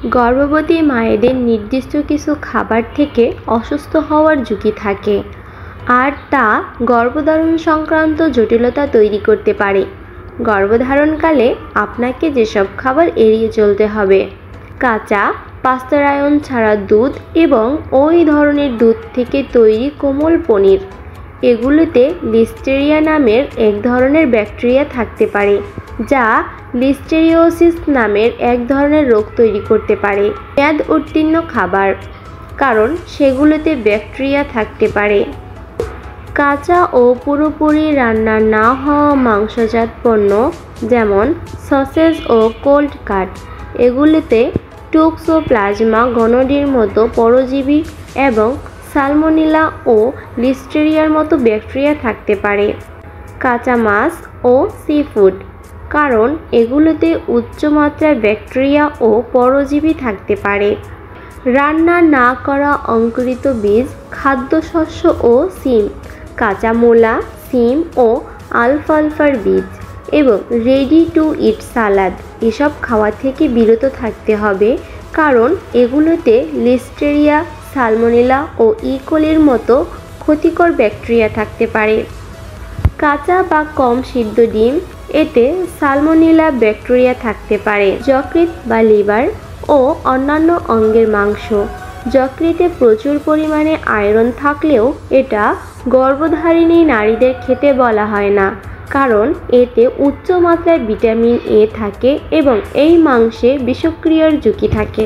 গর্ভবতী মায়েদের নির্দিষ্ট কিছু খাবার থেকে অসুস্থ হওয়ার ঝুঁকি থাকে, আর তা গর্ভধারণ সংক্রান্ত জটিলতা তৈরি করতে পারে। গর্ভধারণকালে আপনাকে যেসব খাবার এড়িয়ে চলতে হবে: কাঁচা, পাস্তুরায়ন ছাড়া দুধ এবং ওই ধরনের দুধ থেকে তৈরি কোমল পনির। এগুলোতে লিস্টেরিয়া নামের এক ধরনের ব্যাকটেরিয়া থাকতে পারে, যা লিস্টেরিওসিস নামের এক ধরনের রোগ তৈরি করতে পারে। মেয়াদ উত্তীর্ণ খাবার, কারণ সেগুলোতে ব্যাকটেরিয়া থাকতে পারে। কাঁচা ও পুরোপুরি রান্না না হওয়া মাংসজাত পণ্য, যেমন সসেজ ও কোল্ড কাট, এগুলোতে টক্সোপ্লাজমা গনোডির মতো পরজীবী এবং সালমোনেলা ও লিস্টেরিয়ার মতো ব্যাকটেরিয়া থাকতে পারে। কাঁচা মাছ ও সি ফুড, কারণ এগুলোতে উচ্চমাত্রার ব্যাকটেরিয়া ও পরজীবী থাকতে পারে। রান্না না করা অঙ্কুরিত বীজ, খাদ্যশস্য ও শিম, কাঁচা মূলা, শিম ও আলফালফার বীজ এবং রেডি টু ইট সালাদ এসব খাওয়া থেকে বিরত থাকতে হবে, কারণ এগুলোতে লিস্টেরিয়া, সালমোনেলা ও ইকোলির মতো ক্ষতিকর ব্যাকটেরিয়া থাকতে পারে। কাঁচা বা কম সিদ্ধ ডিম, এতে সালমোনেলা ব্যাকটেরিয়া থাকতে পারে। যকৃৎ বা লিভার ও অন্যান্য অঙ্গের মাংস, যকৃতে প্রচুর পরিমাণে আয়রন থাকলেও এটা গর্ভধারিণী নারীদের খেতে বলা হয় না, কারণ এতে উচ্চ মাত্রায় ভিটামিন এ থাকে এবং এই মাংসে বিষক্রিয়ার ঝুঁকি থাকে।